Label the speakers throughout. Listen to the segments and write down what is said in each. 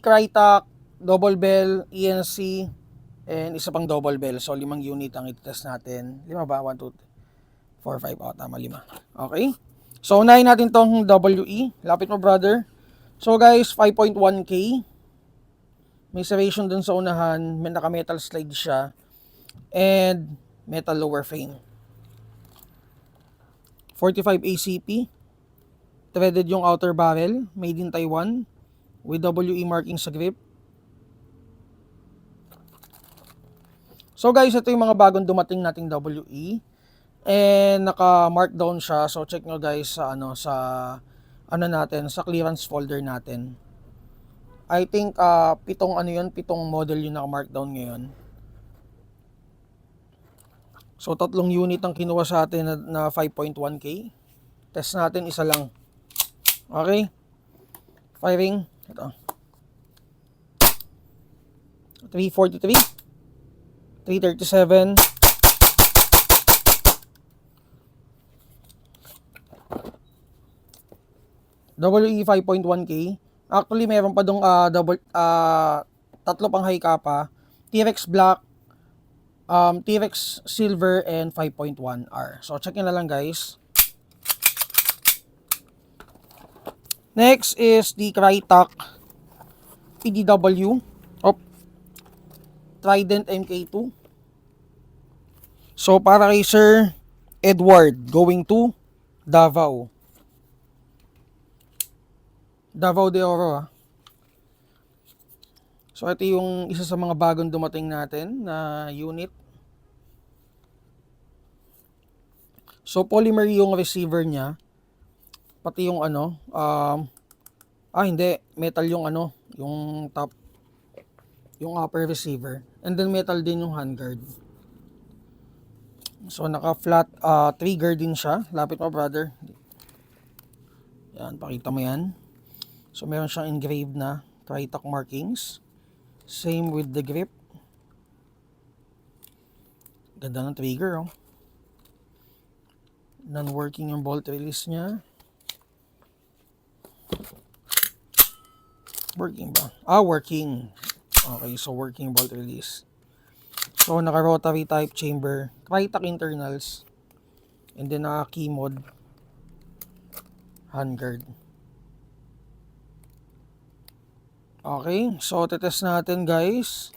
Speaker 1: Crytac, double bell, ENC, and isa pang double bell. So 5 unit ang itest natin. 5 ba? 1, 2, 4, 5. Oh, tama 5. Okay. So unahin natin tong WE. Lapit mo brother. So guys, 5.1K. May serration dun sa unahan. May naka metal slide siya. And metal lower frame. 45 ACP. Threaded yung outer barrel. Made in Taiwan. With WE marking sa grip. So guys, ito yung mga bagong dumating nating WE. And naka-mark down siya. So check nyo guys sa sa clearance folder natin. I think pitong model yung naka-mark down ngayon. So 3 unit ang kinuha sa atin na 5.1K. Test natin isa lang. Okay. Firing. Ito. 343. 337. WE 5.1K. Actually, meron pa dong tatlo pang high kappa. T-Rex Black, T-Rex Silver, and 5.1R. So, check nyo na lang guys. Next is the Crytac PDW. Trident MK2. So, para kay Sir Edward, going to Davao. Davao de Oro. So, ito yung isa sa mga bagong dumating natin na unit. So, polymer yung receiver niya. Pati yung hindi. Metal yung yung top. Yung upper receiver. And then metal din yung handguard. So, naka-flat trigger din siya. Lapit mo, brother. Yan, pakita mo yan. So, meron siyang engraved na Crytac markings. Same with the grip. Ganda ng trigger, oh. Non-working yung bolt release niya. Working ba? Working. Okay, so working bolt release. So, naka-rotary type chamber. Crytac internals. And then, naka-key mode. Handguard. Okay, so tetest natin guys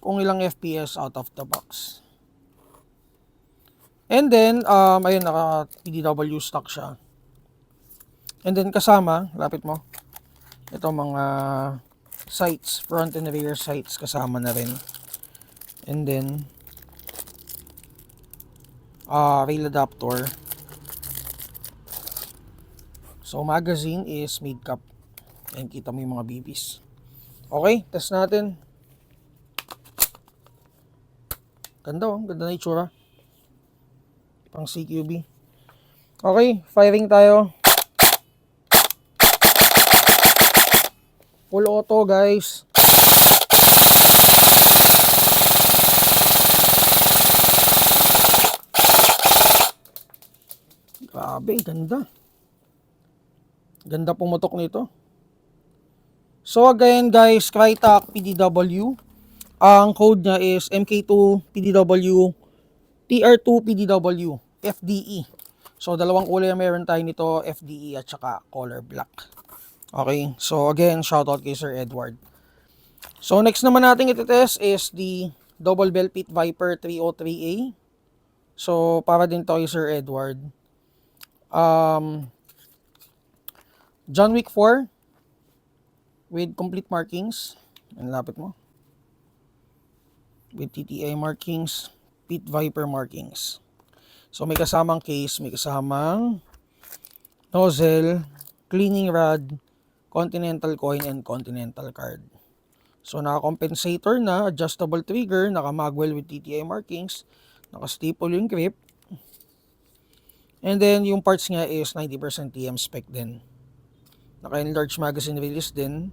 Speaker 1: kung ilang FPS out of the box. And then, ayun, naka PDW stock siya. And then kasama, lapit mo, ito mga sights, front and rear sights kasama na rin. And then, rail adapter. So, magazine is mid-cap. Ayan, kita mo yung mga BBs. Okay, test natin. Ganda, oh. Ganda na itsura. Pang CQB. Okay, firing tayo. Full auto, guys. Grabe, ganda. Ganda pumutok nito. So again guys, Crytac PDW. Ang code niya is MK2 PDW TR2 PDW FDE. So dalawang kulay na meron tayo nito, FDE at saka color black. Okay, so again, shoutout kay Sir Edward. So next naman natin iti-test is the Double Bell Pit Viper 303A. So para din to kay Sir Edward. John Wick 4 with complete markings. Ang lapit mo. With TTI markings, Pit Viper markings. So may kasamang case, may kasamang nozzle, cleaning rod, continental coin, and continental card. So naka-compensator na, adjustable trigger, naka-magwell with TTI markings, naka-staple yung grip. And then yung parts nga is 90% TM spec din. Naka-enlarged magazine release din.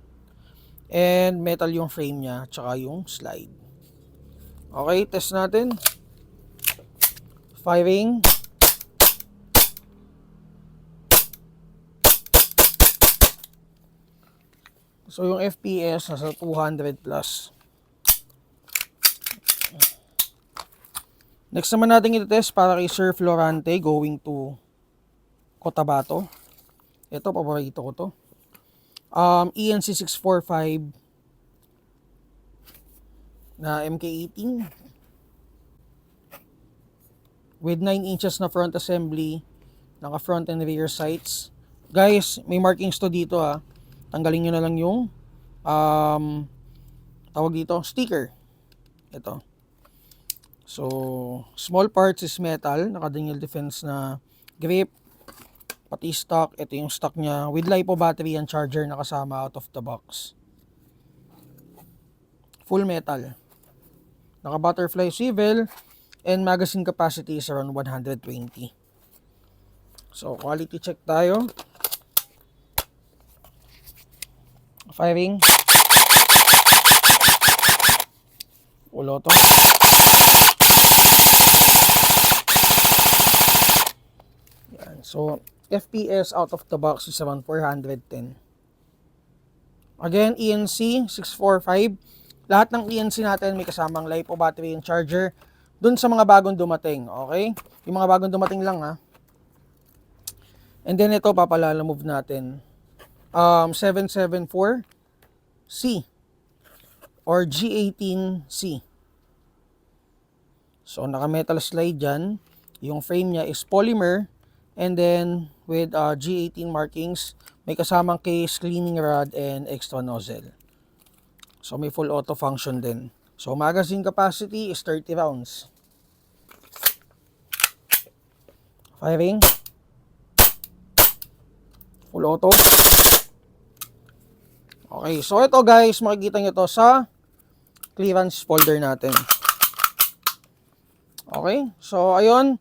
Speaker 1: And metal yung frame niya, tsaka yung slide. Okay, test natin. Firing. So yung FPS nasa 200 plus. Next naman natin i-test para kay Sir Florante going to Cotabato. Ito, paborito ko to. ENC 645 na MK18 with 9 inches na front assembly, naka front and rear sights. Guys, may markings to dito ha. Tanggalin nyo na lang yung tawag dito, sticker. Ito. So, small parts is metal, naka Daniel Defense na grip, pati stock. Ito yung stock niya with LiPo battery and charger na kasama out of the box. Full metal. Naka butterfly swivel and magazine capacity is around 120. So, quality check tayo. Firing. Ulo to. Yan. So, FPS out of the box is around 410. Again, ENC 645. Lahat ng ENC natin may kasamang LiPo battery and charger dun sa mga bagong dumating. Okay? Yung mga bagong dumating lang ha. And then ito, papalala move natin. 774C or G18C. So, naka-metal slide dyan. Yung frame niya is polymer. And then, with G18 markings, may kasamang case, cleaning rod, and extra nozzle. So, may full auto function din. So, magazine capacity is 30 rounds. Firing. Full auto. Okay, so ito guys, makikita nyo to sa clearance folder natin. Okay, so ayun.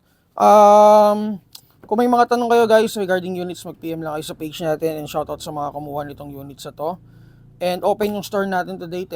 Speaker 1: Kung may mga tanong kayo guys regarding units, mag-PM lang kayo sa page natin and shoutout sa mga kumuha nitong units na to. And open yung store natin today, 10